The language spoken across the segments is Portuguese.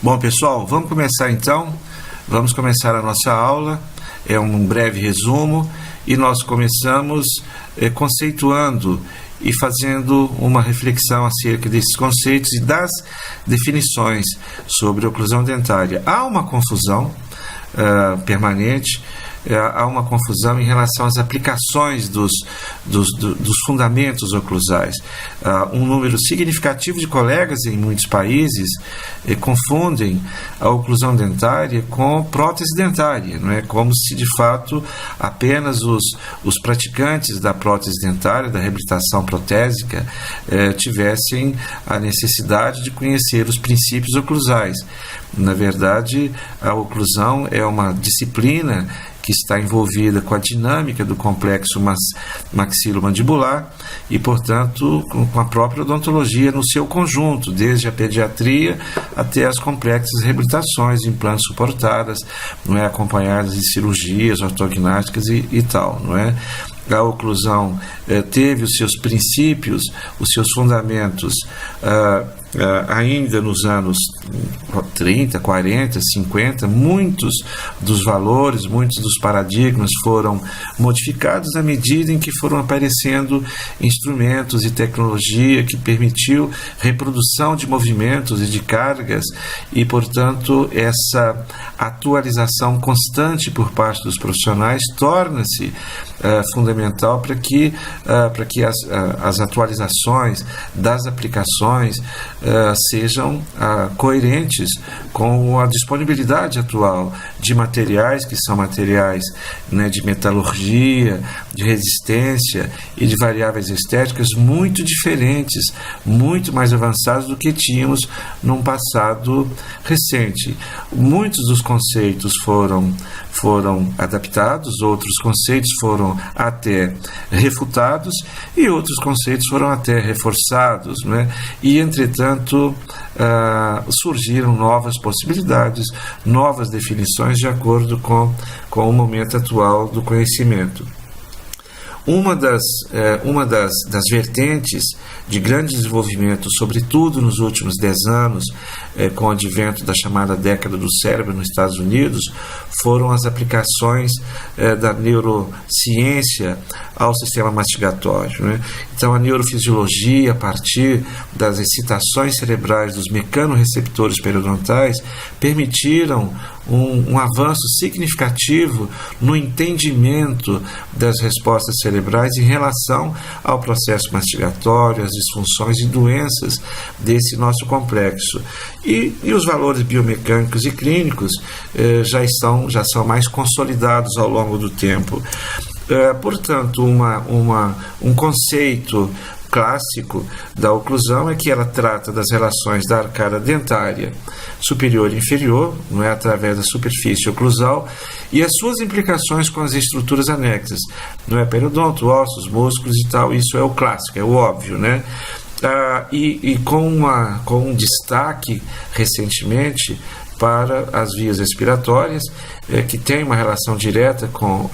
Bom, pessoal, vamos começar então. Vamos começar a nossa aula. É um breve resumo e nós começamos conceituando e fazendo uma reflexão acerca desses conceitos e das definições sobre oclusão dentária. Há uma confusão permanente. Há uma confusão em relação às aplicações dos fundamentos oclusais. Um número significativo de colegas em muitos países confundem a oclusão dentária com prótese dentária, não é? Como se de fato apenas os praticantes da prótese dentária, da reabilitação protésica, tivessem a necessidade de conhecer os princípios oclusais. Na verdade, a oclusão é uma disciplina que está envolvida com a dinâmica do complexo maxilomandibular e, portanto, com a própria odontologia no seu conjunto, desde a pediatria até as complexas reabilitações, implantes suportadas, não é, acompanhadas de cirurgias ortognáticas e tal, não é? A oclusão teve os seus princípios, os seus fundamentos ainda nos anos 30, 40, 50, muitos dos valores, muitos dos paradigmas foram modificados à medida em que foram aparecendo instrumentos e tecnologia que permitiu reprodução de movimentos e de cargas e, portanto, essa atualização constante por parte dos profissionais torna-se fundamental para que as atualizações das aplicações sejam coerentes com a disponibilidade atual de materiais que são materiais, né, de metalurgia, de resistência e de variáveis estéticas muito diferentes, muito mais avançados do que tínhamos num passado recente. Muitos dos conceitos foram adaptados, outros conceitos foram até refutados e outros conceitos foram até reforçados, né? E, entretanto, surgiram novas possibilidades, novas definições de acordo com o momento atual do conhecimento. Uma das vertentes de grande desenvolvimento, sobretudo nos últimos 10 anos, com o advento da chamada década do cérebro nos Estados Unidos, foram as aplicações da neurociência ao sistema mastigatório, né? Então, a neurofisiologia, a partir das excitações cerebrais dos mecanorreceptores periodontais, permitiram um avanço significativo no entendimento das respostas cerebrais em relação ao processo mastigatório, às disfunções e doenças desse nosso complexo. E os valores biomecânicos e clínicos já são mais consolidados ao longo do tempo. Portanto, um conceito clássico da oclusão é que ela trata das relações da arcada dentária superior e inferior, não é, através da superfície oclusal, e as suas implicações com as estruturas anexas, não é, periodonto, ossos, músculos e tal. Isso é o clássico, é o óbvio, né? E com um destaque recentemente para as vias respiratórias, que tem uma relação direta com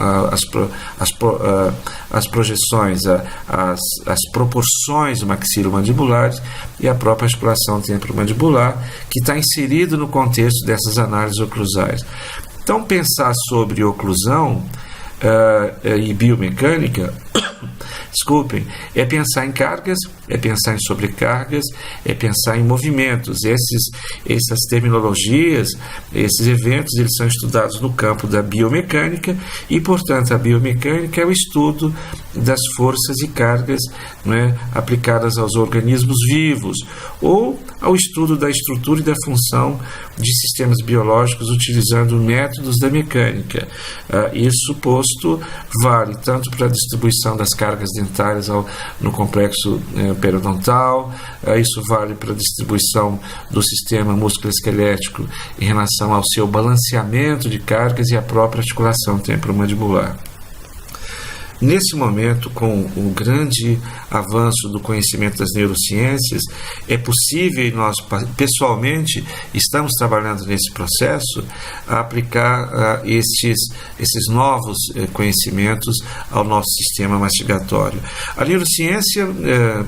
as projeções, as proporções maxilomandibulares e a própria articulação temporomandibular, que está inserido no contexto dessas análises oclusais. Então, pensar sobre oclusão e biomecânica, é pensar em cargas, é pensar em sobrecargas, é pensar em movimentos. Essas terminologias, esses eventos, eles são estudados no campo da biomecânica e, portanto, a biomecânica é o estudo das forças e cargas, né, aplicadas aos organismos vivos, ou ao estudo da estrutura e da função de sistemas biológicos utilizando métodos da mecânica. Isso posto vale tanto para a distribuição das cargas dentárias no complexo periodontal, isso vale para a distribuição do sistema musculoesquelético em relação ao seu balanceamento de cargas e a própria articulação temporomandibular. Nesse momento, com o grande avanço do conhecimento das neurociências, é possível, e nós pessoalmente estamos trabalhando nesse processo, a aplicar esses novos conhecimentos ao nosso sistema mastigatório. A neurociência,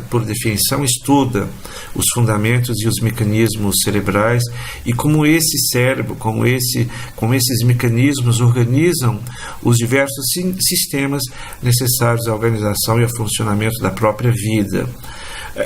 por definição, estuda os fundamentos e os mecanismos cerebrais e como esse cérebro, como esses mecanismos organizam os diversos sistemas necessários à organização e ao funcionamento da própria vida.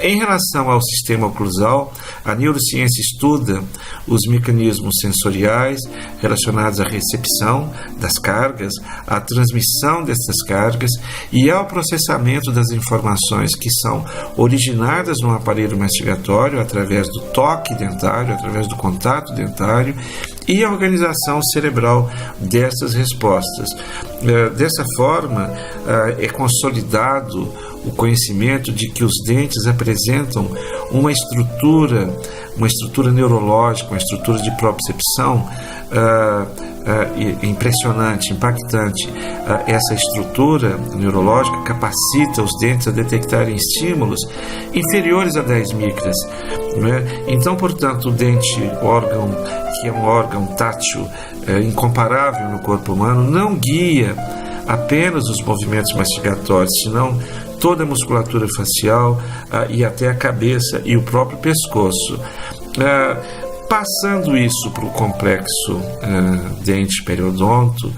Em relação ao sistema oclusal, a neurociência estuda os mecanismos sensoriais relacionados à recepção das cargas, à transmissão dessas cargas e ao processamento das informações que são originadas no aparelho mastigatório através do toque dentário, através do contato dentário e a organização cerebral dessas respostas. Dessa forma, é consolidado o conhecimento de que os dentes apresentam uma estrutura neurológica, uma estrutura de propriocepção impressionante, impactante. Essa estrutura neurológica capacita os dentes a detectarem estímulos inferiores a 10 micras. Né? Então, portanto, o dente, órgão que é um órgão tátil incomparável no corpo humano, não guia apenas os movimentos mastigatórios, senão toda a musculatura facial e até a cabeça e o próprio pescoço. Passando isso para o complexo dente-periodonto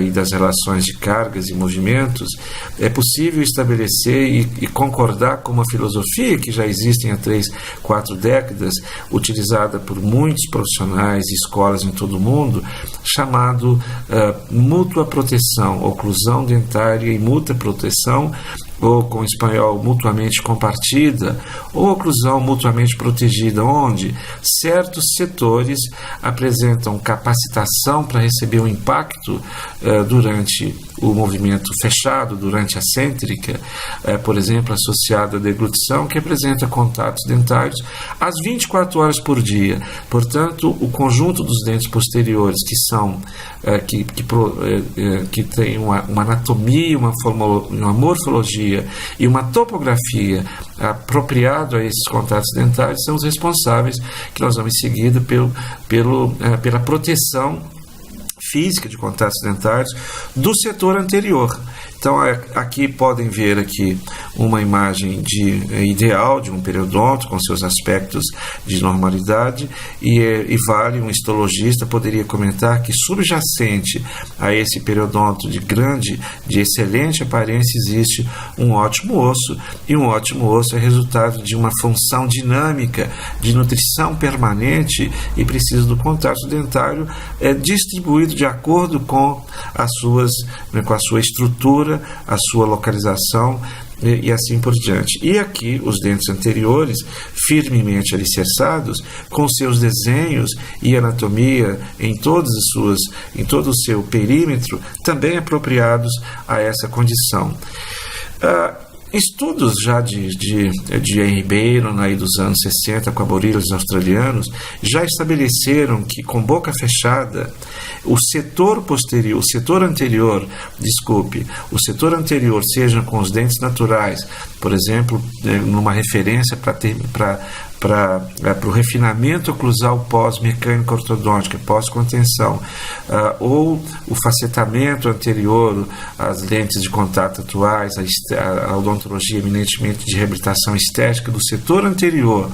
e das relações de cargas e movimentos, é possível estabelecer e concordar com uma filosofia que já existe há 3, 4 décadas, utilizada por muitos profissionais e escolas em todo o mundo, chamado mútua proteção, oclusão dentária e mútua proteção, ou com o espanhol mutuamente compartida, ou oclusão mutuamente protegida, onde certos setores apresentam capacitação para receber o impacto durante o movimento fechado, durante a cêntrica, por exemplo, associado à deglutição, que apresenta contatos dentários às 24 horas por dia. Portanto, o conjunto dos dentes posteriores, que tem uma anatomia, uma morfologia e uma topografia apropriado a esses contatos dentários, são os responsáveis, que nós vamos em seguida, pela proteção física de contatos dentários do setor anterior. Então, aqui podem ver aqui uma imagem ideal de um periodonto com seus aspectos de normalidade e vale, um histologista poderia comentar que subjacente a esse periodonto de excelente aparência existe um ótimo osso, e um ótimo osso é resultado de uma função dinâmica de nutrição permanente e precisa do contato dentário distribuído de acordo com a sua estrutura, a sua localização e assim por diante. E aqui os dentes anteriores, firmemente alicerçados, com seus desenhos e anatomia em todo o seu perímetro, também apropriados a essa condição. Estudos já de Henry Bayron, aí dos anos 60, com aborígenes australianos, já estabeleceram que, com boca fechada, o setor anterior, seja com os dentes naturais, por exemplo, numa referência para o refinamento oclusal pós-mecânica ortodôntica, pós-contenção, ou o facetamento anterior, as lentes de contato atuais, a odontologia eminentemente de reabilitação estética do setor anterior,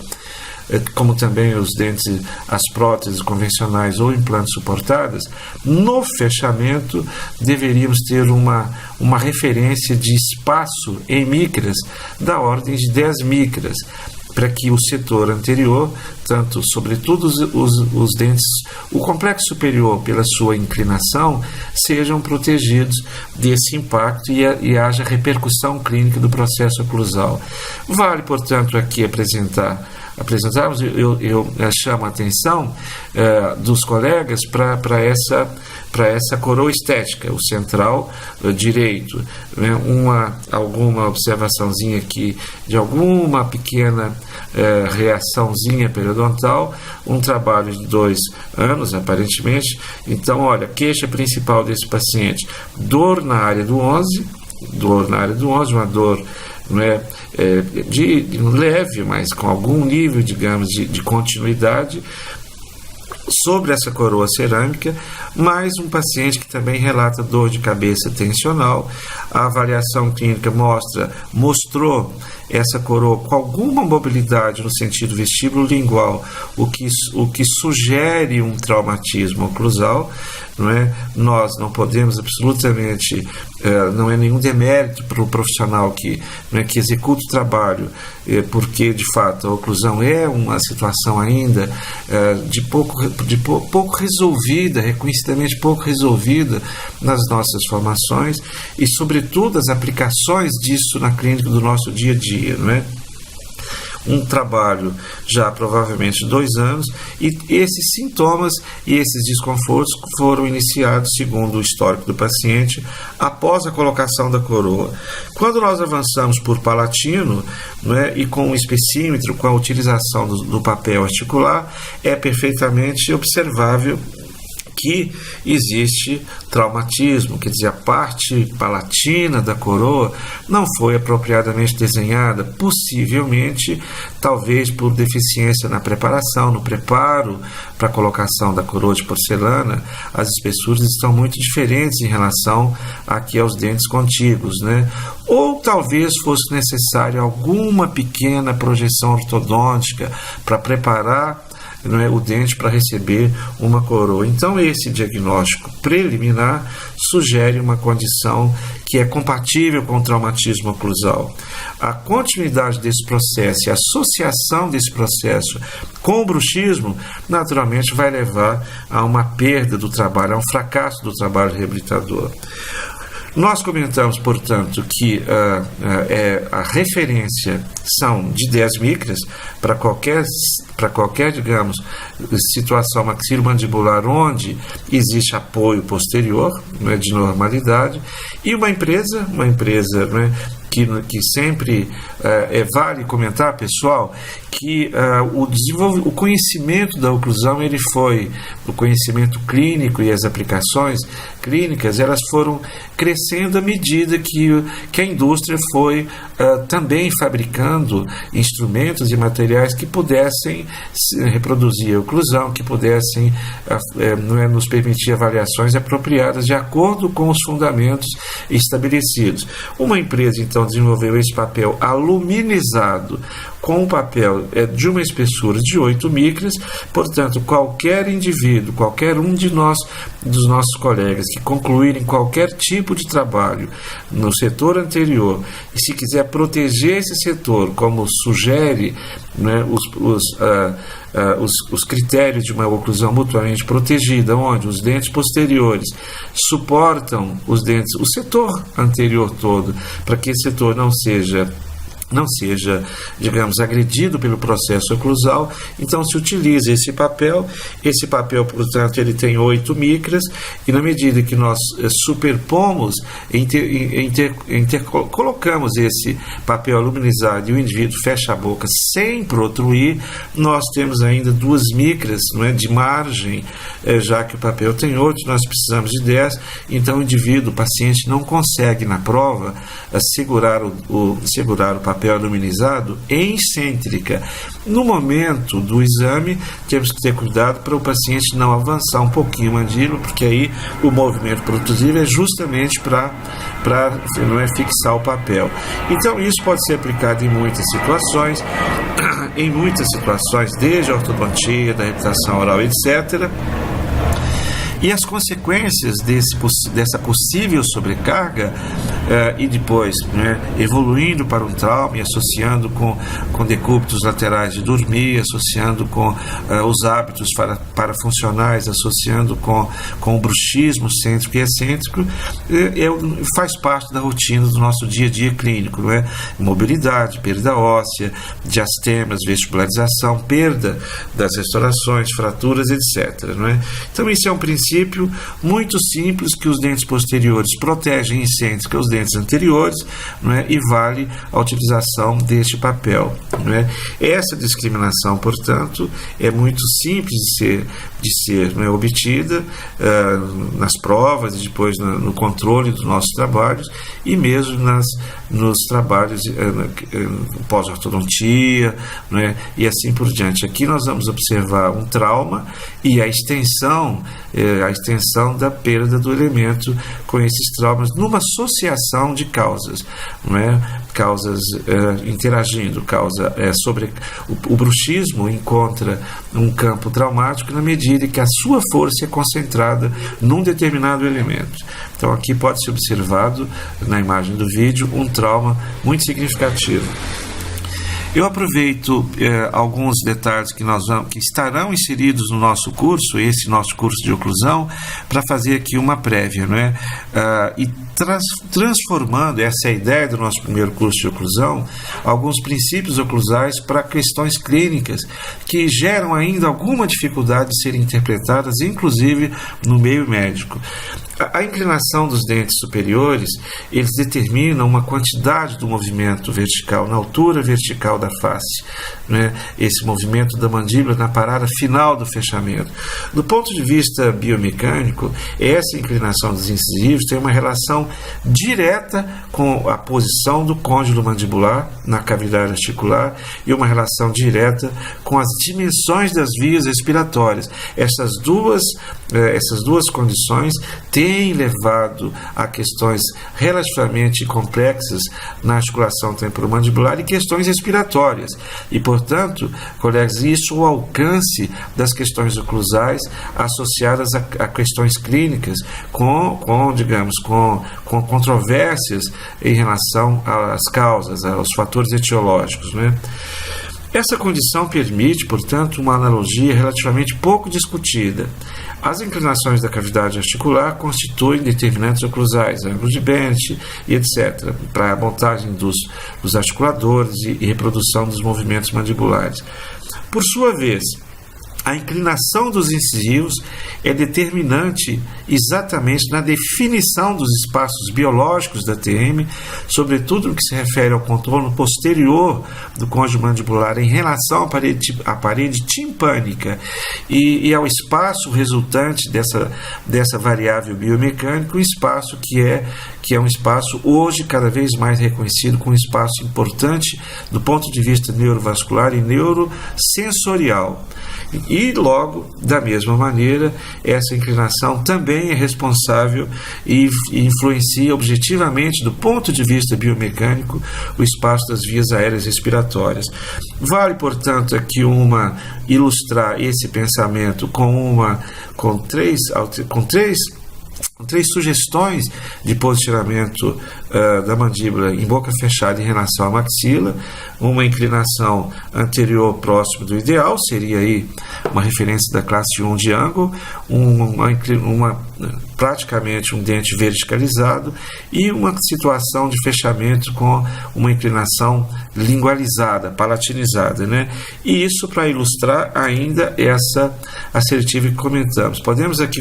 como também os dentes, as próteses convencionais ou implantes suportadas, no fechamento deveríamos ter uma referência de espaço em micras da ordem de 10 micras, para que o setor anterior, sobretudo os dentes, o complexo superior, pela sua inclinação, sejam protegidos desse impacto e haja repercussão clínica do processo oclusal. Vale, portanto, aqui apresentarmos, eu chamo a atenção dos colegas para essa coroa estética, o central direito, né? Alguma observaçãozinha aqui de alguma pequena reaçãozinha periodontal, um trabalho de 2 anos, aparentemente. Então, olha, queixa principal desse paciente: dor na área do 11, dor na área do ônus, uma dor de leve, mas com algum nível, digamos, de continuidade, sobre essa coroa cerâmica, mais um paciente que também relata dor de cabeça tensional. A avaliação clínica mostrou essa coroa com alguma mobilidade no sentido vestíbulo-lingual, o que sugere um traumatismo oclusal. Nós não podemos absolutamente, não é nenhum demérito para o profissional que executa o trabalho, porque de fato a oclusão é uma situação ainda pouco resolvida, reconhecidamente pouco resolvida nas nossas formações e, sobretudo, as aplicações disso na clínica do nosso dia a dia, um trabalho já provavelmente 2 anos, e esses sintomas e esses desconfortos foram iniciados, segundo o histórico do paciente, após a colocação da coroa. Quando nós avançamos por palatino, e com o espessímetro, com a utilização do papel articular, é perfeitamente observável que existe traumatismo, quer dizer, a parte palatina da coroa não foi apropriadamente desenhada, possivelmente, talvez por deficiência na preparação, no preparo para a colocação da coroa de porcelana. As espessuras estão muito diferentes em relação aqui aos dentes contíguos, Ou talvez fosse necessária alguma pequena projeção ortodôntica para preparar o dente para receber uma coroa. Então, esse diagnóstico preliminar sugere uma condição que é compatível com o traumatismo oclusal. A continuidade desse processo e a associação desse processo com o bruxismo, naturalmente, vai levar a uma perda do trabalho, a um fracasso do trabalho reabilitador. Nós comentamos, portanto, que a referência são de 10 micras para qualquer, digamos, situação maxilomandibular onde existe apoio posterior, de normalidade, e uma empresa, que sempre vale comentar, pessoal, que o conhecimento da oclusão, o conhecimento clínico e as aplicações clínicas, elas foram crescendo à medida que a indústria foi também fabricando instrumentos e materiais que pudessem reproduzir a oclusão, que pudessem nos permitir avaliações apropriadas de acordo com os fundamentos estabelecidos. Uma empresa, então, desenvolveu esse papel aluminizado com um papel de uma espessura de 8 micras, portanto, qualquer indivíduo, qualquer um dos nossos colegas que concluírem qualquer tipo de trabalho no setor anterior, e se quiser proteger esse setor, como sugere os critérios de uma oclusão mutuamente protegida, onde os dentes posteriores suportam os dentes, o setor anterior todo, para que esse setor não seja, digamos, agredido pelo processo oclusal. Então se utiliza esse papel, portanto, ele tem 8 micras, e na medida que nós superpomos, colocamos esse papel aluminizado e o indivíduo fecha a boca sem protruir, nós temos ainda 2 micras de margem, já que o papel tem 8, nós precisamos de 10, então o paciente não consegue na prova segurar o papel aluminizado em cêntrica. No momento do exame, temos que ter cuidado para o paciente não avançar um pouquinho a mandíbula, porque aí o movimento protrusivo é justamente para fixar o papel. Então, isso pode ser aplicado em muitas situações, desde a ortodontia, da reabilitação oral, etc. E as consequências dessa possível sobrecarga e depois evoluindo para um trauma e associando com decúbitos laterais de dormir, associando com os hábitos parafuncionais, associando com o bruxismo cêntrico e excêntrico, faz parte da rotina do nosso dia a dia clínico, mobilidade, perda óssea, diastemas, vestibularização, perda das restaurações, fraturas, etc. Então, isso é um princípio princípio muito simples que os dentes posteriores protegem incêntrica os dentes anteriores, não é? E vale a utilização deste papel, não é? Essa discriminação, portanto, é muito simples de ser não é, obtida nas provas e depois no controle dos nossos trabalhos e mesmo nos trabalhos pós-ortodontia, não é? E assim por diante. Aqui nós vamos observar um trauma e a extensão da perda do elemento com esses traumas numa associação de causas, não é? Causas interagindo, sobre o bruxismo encontra um campo traumático na medida que a sua força é concentrada num determinado elemento. Então aqui pode ser observado na imagem do vídeo um trauma muito significativo. Eu aproveito alguns detalhes que estarão inseridos no nosso curso, esse nosso curso de oclusão, para fazer aqui uma prévia, não é? E transformando, essa é a ideia do nosso primeiro curso de oclusão, alguns princípios oclusais para questões clínicas que geram ainda alguma dificuldade de serem interpretadas, inclusive no meio médico. A inclinação dos dentes superiores, eles determinam uma quantidade do movimento vertical, na altura vertical da face, né? Esse movimento da mandíbula na parada final do fechamento. Do ponto de vista biomecânico, essa inclinação dos incisivos tem uma relação direta com a posição do côndilo mandibular na cavidade articular e uma relação direta com as dimensões das vias respiratórias. Essas duas condições têm levado a questões relativamente complexas na articulação temporomandibular e questões respiratórias. E, portanto, colegas, isso é o alcance das questões oclusais associadas a questões clínicas com controvérsias em relação às causas, aos fatores etiológicos, né? Essa condição permite, portanto, uma analogia relativamente pouco discutida. As inclinações da cavidade articular constituem determinantes oclusais, ângulos de Bennett e etc., para a montagem dos articuladores e reprodução dos movimentos mandibulares. Por sua vez, a inclinação dos incisivos é determinante exatamente na definição dos espaços biológicos da TM, sobretudo no que se refere ao contorno posterior do côndilo mandibular em relação à parede timpânica e ao espaço resultante dessa variável biomecânica, um espaço que é um espaço hoje cada vez mais reconhecido como um espaço importante do ponto de vista neurovascular e neurosensorial. E logo, da mesma maneira, essa inclinação também é responsável e influencia objetivamente, do ponto de vista biomecânico, o espaço das vias aéreas respiratórias. Vale, portanto, aqui ilustrar esse pensamento com três sugestões de posicionamento da mandíbula em boca fechada em relação à maxila. Uma inclinação anterior próximo do ideal, seria aí uma referência da classe 1 de ângulo, praticamente um dente verticalizado e uma situação de fechamento com uma inclinação lingualizada, palatinizada, né? E isso para ilustrar ainda essa assertiva que comentamos. Podemos aqui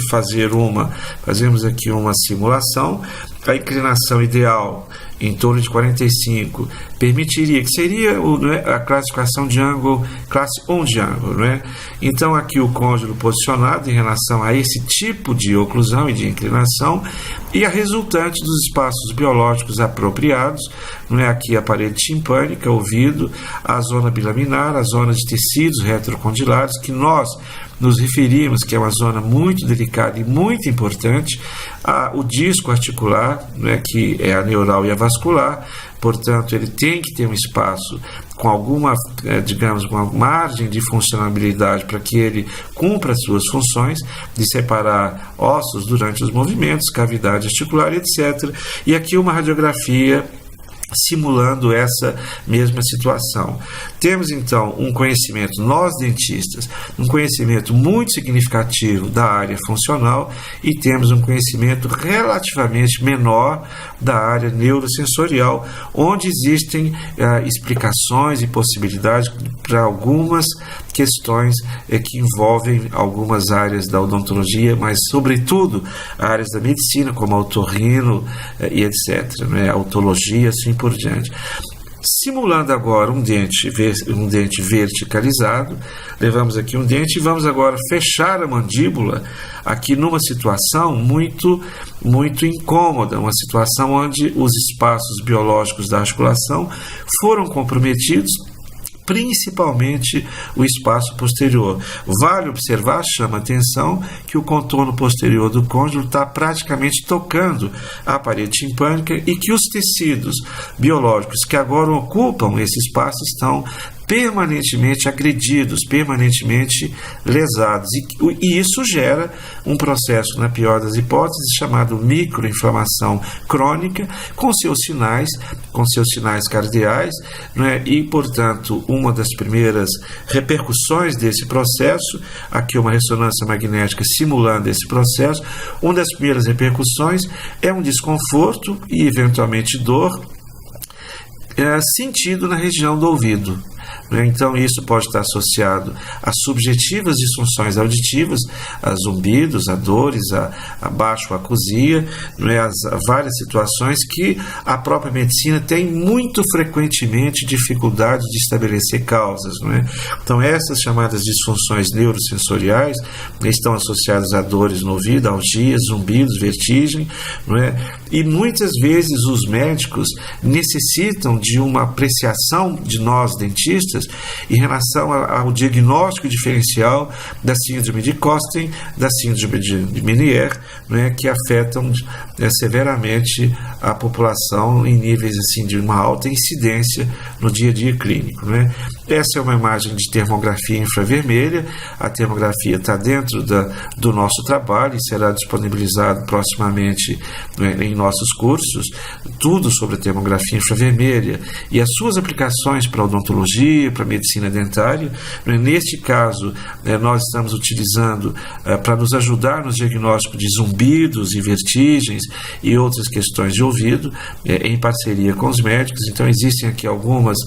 fazemos aqui uma simulação. A inclinação ideal em torno de 45 permitiria, que seria a classificação de ângulo, classe 1 de ângulo, né? Então aqui o côndilo posicionado em relação a esse tipo de oclusão e de inclinação e a resultante dos espaços biológicos apropriados, não é? Aqui a parede timpânica, ouvido, a zona bilaminar, a zona de tecidos retrocondilares, que nós nos referimos que é uma zona muito delicada e muito importante, o disco articular, né, que é a neural e a vascular, portanto ele tem que ter um espaço com alguma, uma margem de funcionabilidade para que ele cumpra as suas funções de separar ossos durante os movimentos, cavidade articular, etc. E aqui uma radiografia simulando essa mesma situação. Temos então um conhecimento, nós dentistas, um conhecimento muito significativo da área funcional e temos um conhecimento relativamente menor da área neurosensorial, onde existem explicações e possibilidades para algumas questões que envolvem algumas áreas da odontologia, mas sobretudo áreas da medicina, como a otorrino e etc., né? A otologia, assim por diante. Simulando agora um dente verticalizado, levamos aqui um dente e vamos agora fechar a mandíbula aqui numa situação muito incômoda, uma situação onde os espaços biológicos da articulação foram comprometidos, principalmente o espaço posterior. Vale observar, chama atenção, que o contorno posterior do côndilo está praticamente tocando a parede timpânica e que os tecidos biológicos que agora ocupam esse espaço estão permanentemente agredidos, permanentemente lesados. E isso gera um processo, na pior das hipóteses, chamado microinflamação crônica, com seus sinais cardeais, né? E, portanto, uma das primeiras repercussões desse processo, aqui uma ressonância magnética simulando esse processo, uma das primeiras repercussões é um desconforto e, eventualmente, dor sentido na região do ouvido. Então, isso pode estar associado a subjetivas disfunções auditivas, a zumbidos, a dores, a baixo-acusia, a várias situações que a própria medicina tem muito frequentemente dificuldade de estabelecer causas. Então, essas chamadas disfunções neurosensoriais estão associadas a dores no ouvido, algias, zumbidos, vertigem, e muitas vezes os médicos necessitam de uma apreciação de nós dentistas em relação ao diagnóstico diferencial da síndrome de Costen, da síndrome de Meniere, que afetam severamente a população em níveis assim, de uma alta incidência no dia a dia clínico. Essa é uma imagem de termografia infravermelha. A termografia está dentro do nosso trabalho e será disponibilizado proximamente em nossos cursos, tudo sobre a termografia infravermelha e as suas aplicações para odontologia, para medicina dentária. Neste caso, nós estamos utilizando para nos ajudar no diagnóstico de zumbidos e vertigens e outras questões de ouvido, em parceria com os médicos. Então, existem aqui algumas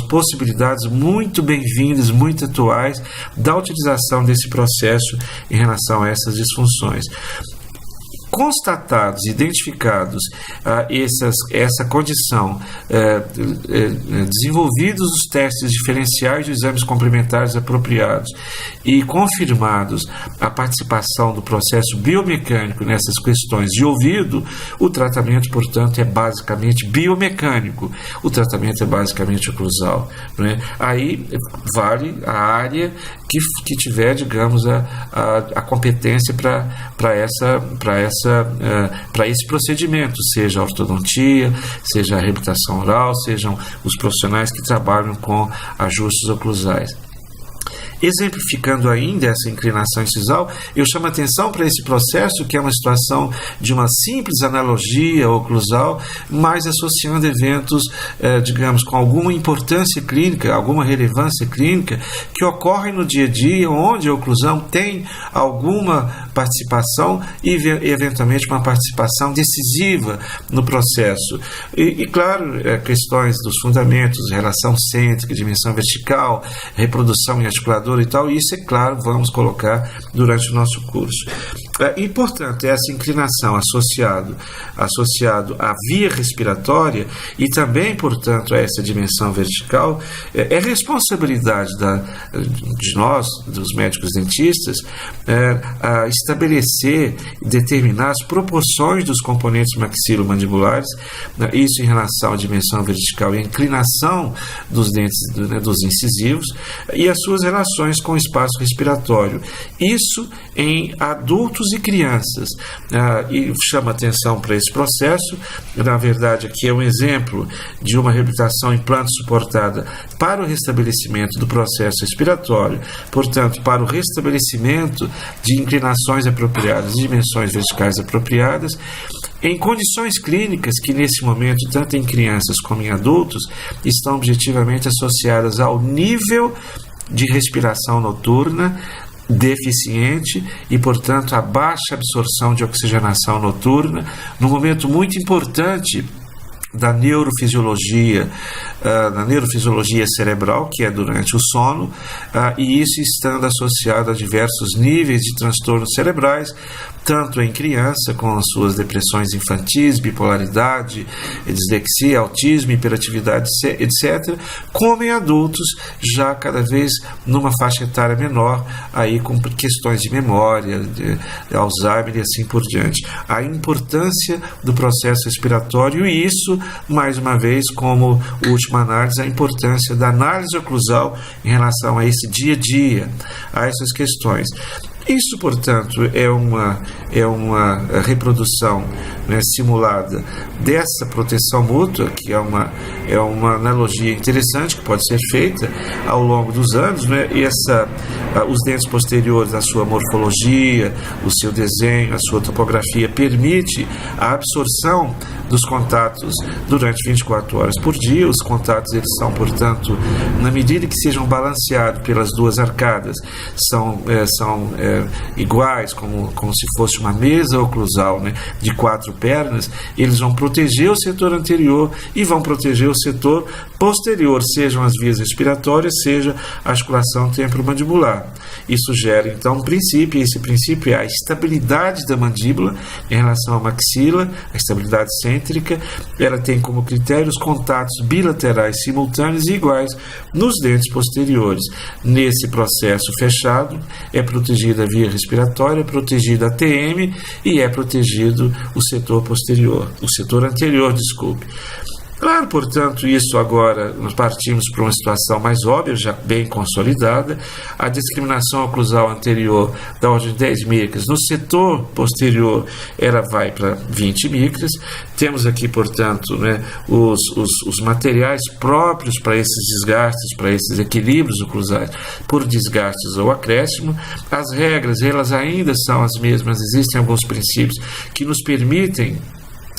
possibilidades muito bem-vindas, muito atuais, da utilização desse processo em relação a essas disfunções. Constatados, identificados essa condição, desenvolvidos os testes diferenciais de exames complementares apropriados e confirmados a participação do processo biomecânico nessas questões de ouvido, o tratamento, portanto, é basicamente biomecânico, o tratamento é basicamente oclusal. Aí vale a área que tiver, digamos, a competência para esse procedimento, seja a ortodontia, seja a reabilitação oral, sejam os profissionais que trabalham com ajustes oclusais. Exemplificando ainda essa inclinação incisal, eu chamo a atenção para esse processo, que é uma situação de uma simples analogia oclusal, mas associando eventos, digamos, com alguma importância clínica, alguma relevância clínica, que ocorrem no dia a dia, onde a oclusão tem alguma participação e, eventualmente, uma participação decisiva no processo. E claro, questões dos fundamentos, relação cêntrica, dimensão vertical, reprodução em articulador e tal, isso, é claro, vamos colocar durante o nosso curso. E, portanto, essa inclinação associado à via respiratória e também, portanto, a essa dimensão vertical, é responsabilidade de nós, dos médicos dentistas, a estabelecer e determinar as proporções dos componentes maxilomandibulares, isso em relação à dimensão vertical e à inclinação dos dentes, dos incisivos, e as suas relações com o espaço respiratório. Isso em adultos adultos e crianças. E chama atenção para esse processo. Na verdade, aqui é um exemplo de uma reabilitação implante suportada para o restabelecimento do processo respiratório, portanto, para o restabelecimento de inclinações apropriadas, dimensões verticais apropriadas, em condições clínicas que, nesse momento, tanto em crianças como em adultos, estão objetivamente associadas ao nível de respiração noturna deficiente e, portanto, a baixa absorção de oxigenação noturna, num momento muito importante da neurofisiologia cerebral, que é durante o sono, e isso estando associado a diversos níveis de transtornos cerebrais, tanto em criança, com as suas depressões infantis, bipolaridade, dislexia, autismo, hiperatividade, etc., como em adultos, já cada vez numa faixa etária menor, aí com questões de memória, de Alzheimer e assim por diante. A importância do processo respiratório, e isso, mais uma vez, como última análise, a importância da análise oclusal em relação a esse dia a dia, a essas questões. Isso, portanto, é uma reprodução, né, simulada dessa proteção mútua, que é uma analogia interessante que pode ser feita ao longo dos anos, né, e os dentes posteriores, a sua morfologia, o seu desenho, a sua topografia, permite a absorção dos contatos durante 24 horas por dia. Os contatos, eles são, portanto, na medida que sejam balanceados pelas duas arcadas, são iguais, como se fosse uma mesa oclusal, né, de 4 pernas, eles vão proteger o setor anterior e vão proteger o setor posterior, sejam as vias respiratórias, seja a articulação temporomandibular. Isso gera, então, um princípio, e esse princípio é a estabilidade da mandíbula em relação à maxila, a estabilidade cêntrica. Ela tem como critério os contatos bilaterais simultâneos e iguais nos dentes posteriores. Nesse processo fechado, é protegida a via respiratória, é protegida a TM e é protegido o setor anterior, desculpe. Claro, portanto, isso agora nós partimos para uma situação mais óbvia, já bem consolidada. A discriminação oclusal anterior da ordem de 10 micras, no setor posterior ela vai para 20 micras. Temos aqui, portanto, né, os materiais próprios para esses desgastes, para esses equilíbrios oclusais por desgastes ou acréscimo. As regras, elas ainda são as mesmas, existem alguns princípios que nos permitem,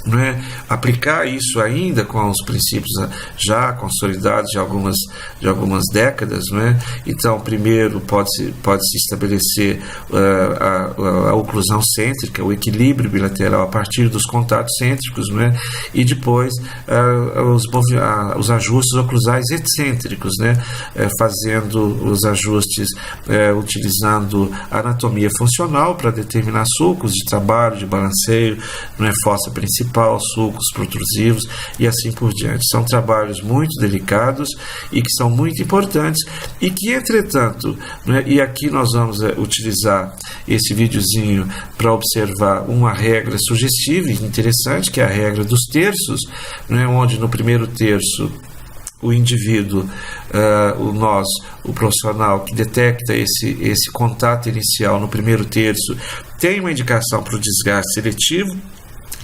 não é, aplicar isso ainda com os princípios já consolidados de algumas décadas, não é? Então, primeiro pode-se estabelecer a oclusão cêntrica, o equilíbrio bilateral a partir dos contatos cêntricos, não é? E depois os ajustes oclusais excêntricos, né? Fazendo os ajustes utilizando a anatomia funcional para determinar sulcos de trabalho, de balanceio, não é, fossa principal, sulcos protrusivos e assim por diante. São trabalhos muito delicados e que são muito importantes e que, entretanto, né, e aqui nós vamos utilizar esse videozinho para observar uma regra sugestiva e interessante, que é a regra dos terços, né, onde no primeiro terço o indivíduo, o profissional que detecta esse contato inicial no primeiro terço tem uma indicação para o desgaste seletivo,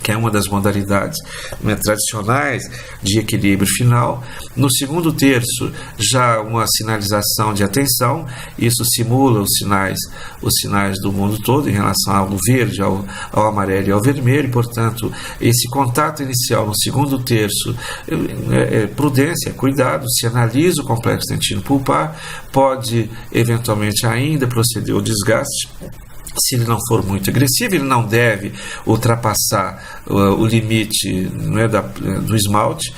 que é uma das modalidades, né, tradicionais de equilíbrio final. No segundo terço, já uma sinalização de atenção. Isso simula os sinais do mundo todo em relação ao verde, ao amarelo e ao vermelho. Portanto, esse contato inicial no segundo terço é prudência, cuidado, se analisa o complexo dentino pulpar, pode eventualmente ainda proceder ao desgaste. Se ele não for muito agressivo, ele não deve ultrapassar o limite, não é, do esmalte,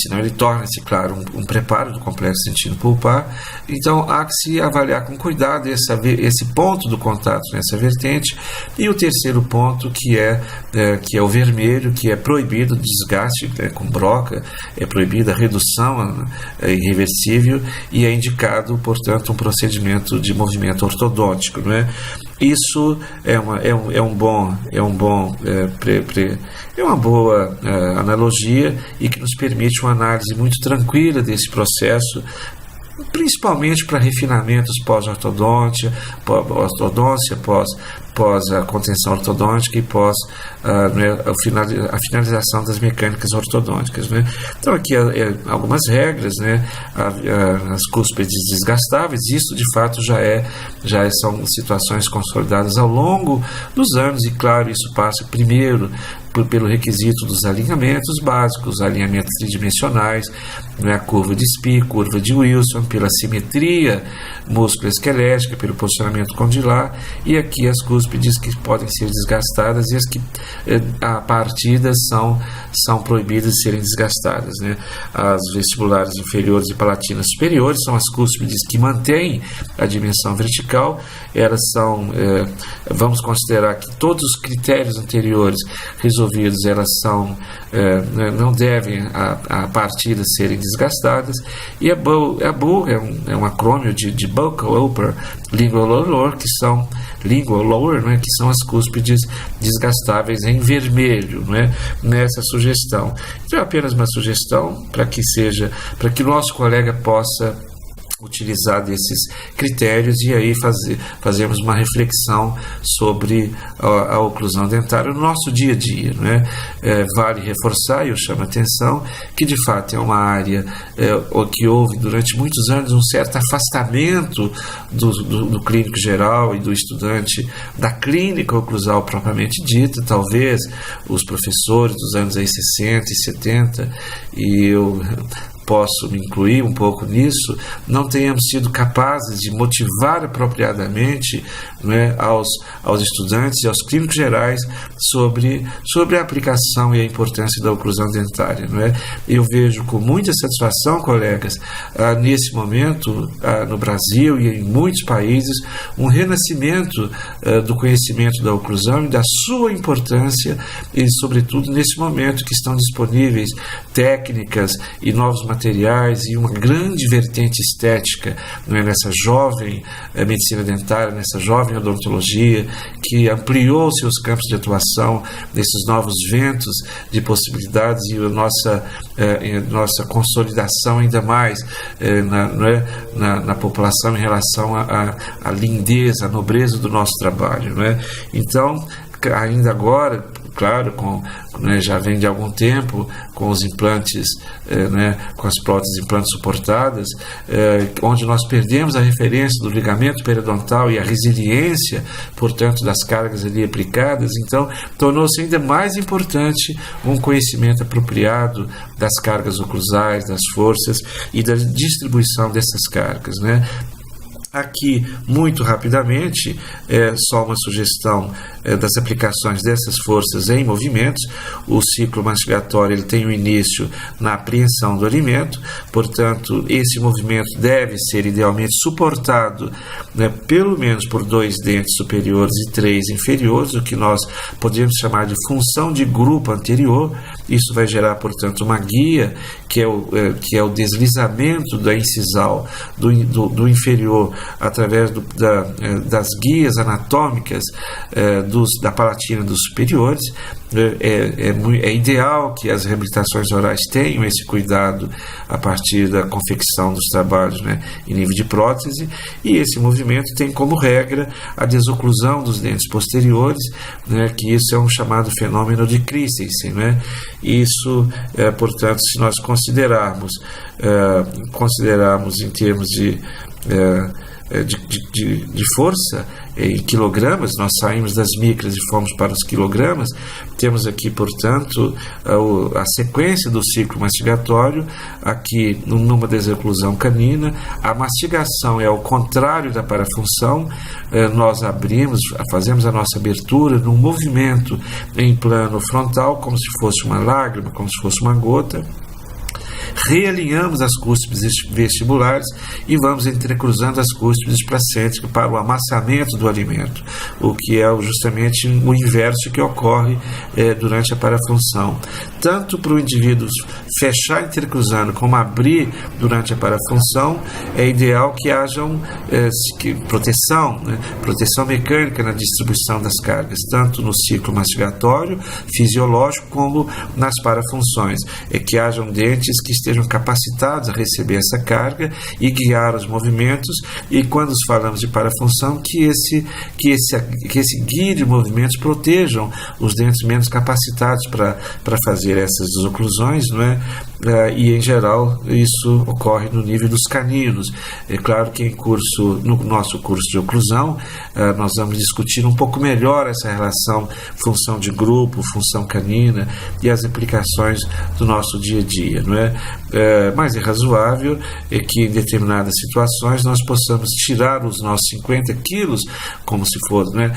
senão ele torna-se, claro, um preparo do complexo dentino pulpar. Então, há que se avaliar com cuidado esse ponto do contato nessa vertente. E o terceiro ponto, que é o vermelho, que é proibido o desgaste, com broca, é proibida a redução irreversível e é indicado, portanto, um procedimento de movimento ortodôntico, não é? Isso é uma boa analogia e que nos permite uma análise muito tranquila desse processo, principalmente para refinamentos pós-ortodôncia, pós a contenção ortodôntica e pós a finalização das mecânicas ortodônticas, né? Então aqui algumas regras, né? As cúspides desgastáveis, isso de fato já são situações consolidadas ao longo dos anos, e claro, isso passa primeiro pelo requisito dos alinhamentos básicos, alinhamentos tridimensionais, né, a curva de Spee, curva de Wilson, pela simetria músculo-esquelética, pelo posicionamento condilar, e aqui as cúspides que podem ser desgastadas e as que a partida são proibidas de serem desgastadas, né? As vestibulares inferiores e palatinas superiores são as cúspides que mantêm a dimensão vertical. Elas são, vamos considerar que todos os critérios anteriores resolvidos, elas não devem a partida serem desgastadas. E a BUL é um acrônimo de Buccal Upper Lingual Lower, que são né, que são as cúspides desgastáveis em vermelho, né, nessa sugestão. Então é apenas uma sugestão para que o nosso colega possa utilizar desses critérios e aí fazemos uma reflexão sobre a oclusão dentária no nosso dia a dia, né? Vale reforçar, eu chamo a atenção, que de fato é uma área que houve durante muitos anos um certo afastamento do clínico geral e do estudante da clínica oclusal propriamente dita. Talvez os professores dos anos 60 e 70, e eu posso me incluir um pouco nisso, não tenhamos sido capazes de motivar apropriadamente, né, aos estudantes e aos clínicos gerais sobre a aplicação e a importância da oclusão dentária, né? Eu vejo com muita satisfação, colegas, nesse momento, no Brasil e em muitos países, um renascimento do conhecimento da oclusão e da sua importância, e sobretudo nesse momento que estão disponíveis técnicas e novos materiais e uma grande vertente estética, não é, nessa jovem medicina dentária, nessa jovem odontologia, que ampliou seus campos de atuação nesses novos ventos de possibilidades, e a nossa consolidação ainda mais na população em relação à lindeza, à nobreza do nosso trabalho, não é? Então, ainda agora, claro, já vem de algum tempo com os implantes, com as próteses implantes suportadas, onde nós perdemos a referência do ligamento periodontal e a resiliência, portanto, das cargas ali aplicadas. Então, tornou-se ainda mais importante um conhecimento apropriado das cargas oclusais, das forças e da distribuição dessas cargas, né? Aqui, muito rapidamente, só uma sugestão das aplicações dessas forças em movimentos. O ciclo mastigatório ele tem o início na apreensão do alimento, portanto, esse movimento deve ser idealmente suportado, né, pelo menos por 2 dentes superiores e 3 inferiores, o que nós podemos chamar de função de grupo anterior. Isso vai gerar, portanto, uma guia, que é o deslizamento da incisal do inferior através das guias anatômicas da palatina dos superiores. É ideal que as reabilitações orais tenham esse cuidado a partir da confecção dos trabalhos, né, em nível de prótese, e esse movimento tem como regra a desoclusão dos dentes posteriores, né, que isso é um chamado fenômeno de Christensen, né? Isso, portanto, se nós considerarmos em termos de força em quilogramas, nós saímos das micras e fomos para os quilogramas. Temos aqui, portanto, a sequência do ciclo mastigatório, aqui numa desoclusão canina. A mastigação é ao contrário da parafunção. Nós fazemos a nossa abertura num movimento em plano frontal, como se fosse uma lágrima, como se fosse uma gota. Realinhamos as cúspides vestibulares e vamos entrecruzando as cúspides placênticas para o amassamento do alimento, o que é justamente o inverso que ocorre durante a parafunção. Tanto para o indivíduo fechar entrecruzando como abrir durante a parafunção, é ideal que haja proteção mecânica na distribuição das cargas, tanto no ciclo mastigatório, fisiológico, como nas parafunções. Que hajam dentes que estejam capacitados a receber essa carga e guiar os movimentos, e quando falamos de parafunção, que esse guia de movimentos protejam os dentes menos capacitados para fazer essas desoclusões, não é? E em geral isso ocorre no nível dos caninos. É claro que no nosso curso de oclusão nós vamos discutir um pouco melhor essa relação função de grupo, função canina e as implicações do nosso dia a dia, não é? Mas é razoável que em determinadas situações nós possamos tirar os nossos 50 quilos, como se for, né,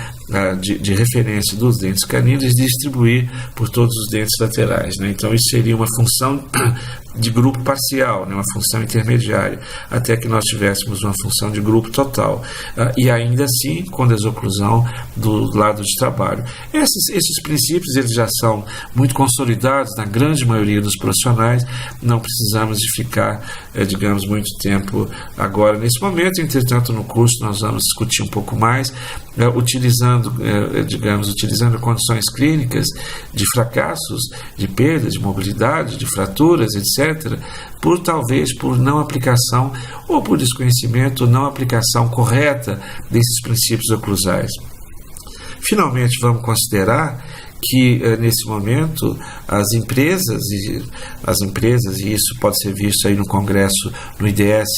de referência dos dentes caninos, e distribuir por todos os dentes laterais, né? Então isso seria uma função de grupo parcial, né, uma função intermediária, até que nós tivéssemos uma função de grupo total, e ainda assim com desoclusão do lado de trabalho. Esses princípios eles já são muito consolidados na grande maioria dos profissionais, não precisamos de ficar, digamos, muito tempo agora nesse momento. Entretanto, no curso nós vamos discutir um pouco mais, utilizando condições clínicas de fracassos, de perda de mobilidade, de fraturas, etc., talvez por não aplicação ou por desconhecimento ou não aplicação correta desses princípios oclusais. Finalmente, vamos considerar que nesse momento as empresas, e isso pode ser visto aí no congresso, no IDS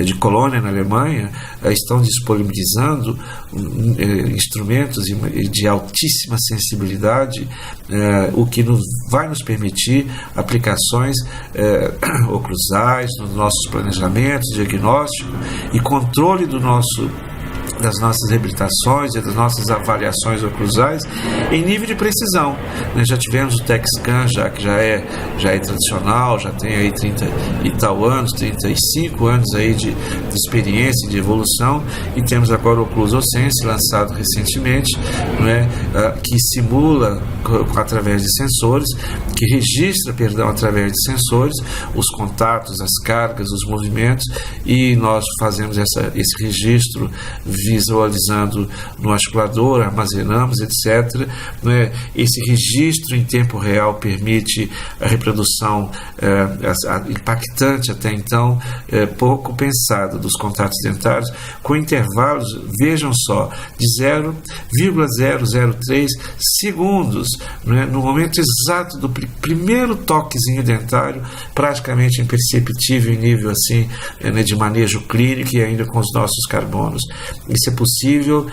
de Colônia, na Alemanha, estão disponibilizando instrumentos de altíssima sensibilidade, o que vai nos permitir aplicações oclusais nos nossos planejamentos, diagnóstico e controle das nossas reabilitações e das nossas avaliações oclusais em nível de precisão. Nós já tivemos o TechScan, que já é tradicional, já tem aí 30 e tal anos, 35 anos aí de experiência e de evolução, e temos agora o OcclusoSense, lançado recentemente, que simula através de sensores, que registra, através de sensores, os contatos, as cargas, os movimentos, e nós fazemos esse registro visualizando no articulador, armazenamos, etc. Esse registro em tempo real permite a reprodução impactante até então, pouco pensada, dos contatos dentários, com intervalos, vejam só, de 0,003 segundos, no momento exato do primeiro toquezinho dentário, praticamente imperceptível em nível assim, de manejo clínico e ainda com os nossos carbonos. Isso é possível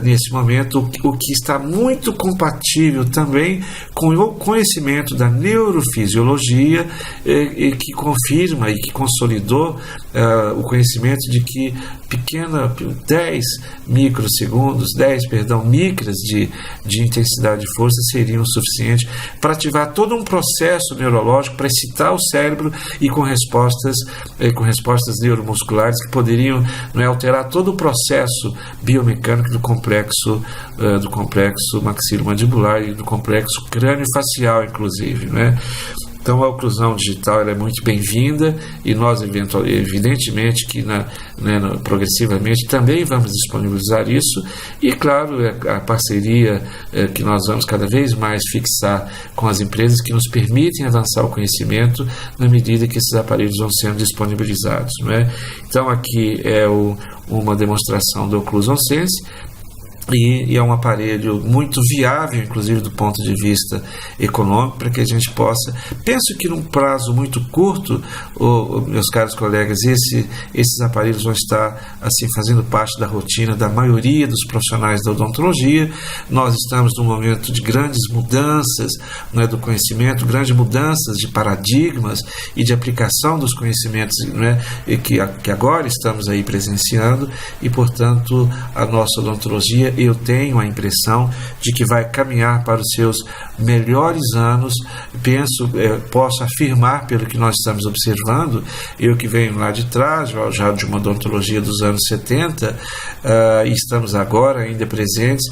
nesse momento, o que está muito compatível também com o conhecimento da neurofisiologia, que confirma e que consolidou o conhecimento de que 10 micras de intensidade de força seriam o suficiente para ativar todo um processo neurológico, para excitar o cérebro e com respostas neuromusculares que poderiam alterar todo o processo biomecânico do complexo maxilomandibular e do complexo crânio-facial, inclusive, Então, a oclusão digital ela é muito bem-vinda, e nós, evidentemente, que progressivamente também vamos disponibilizar isso, e, claro, a parceria que nós vamos cada vez mais fixar com as empresas que nos permitem avançar o conhecimento na medida que esses aparelhos vão sendo disponibilizados. Então, aqui é uma demonstração do OcclusoSense, e é um aparelho muito viável, inclusive do ponto de vista econômico, para que a gente possa, penso que num prazo muito curto, meus caros colegas, esses aparelhos vão estar assim fazendo parte da rotina da maioria dos profissionais da odontologia. Nós estamos num momento de grandes mudanças do conhecimento, grandes mudanças de paradigmas e de aplicação dos conhecimentos que agora estamos aí presenciando, e portanto a nossa odontologia, eu tenho a impressão de que vai caminhar para os seus melhores anos. Posso afirmar, pelo que nós estamos observando, eu que venho lá de trás, já de uma odontologia dos anos 70, e estamos agora ainda presentes,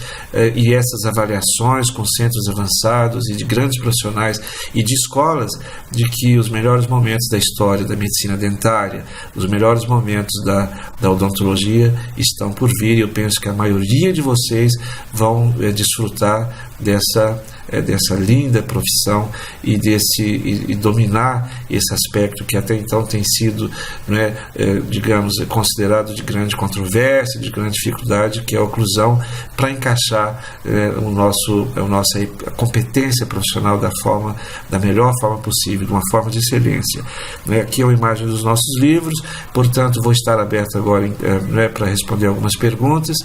e essas avaliações com centros avançados e de grandes profissionais e de escolas, de que os melhores momentos da história da medicina dentária, os melhores momentos da odontologia estão por vir, e eu penso que a maioria de vocês vão desfrutar dessa linda profissão e dominar esse aspecto que até então tem sido, digamos, considerado de grande controvérsia, de grande dificuldade, que é a oclusão, para encaixar a nossa competência profissional da melhor forma possível, de uma forma de excelência. Aqui é uma imagem dos nossos livros, portanto vou estar aberto agora para responder algumas perguntas.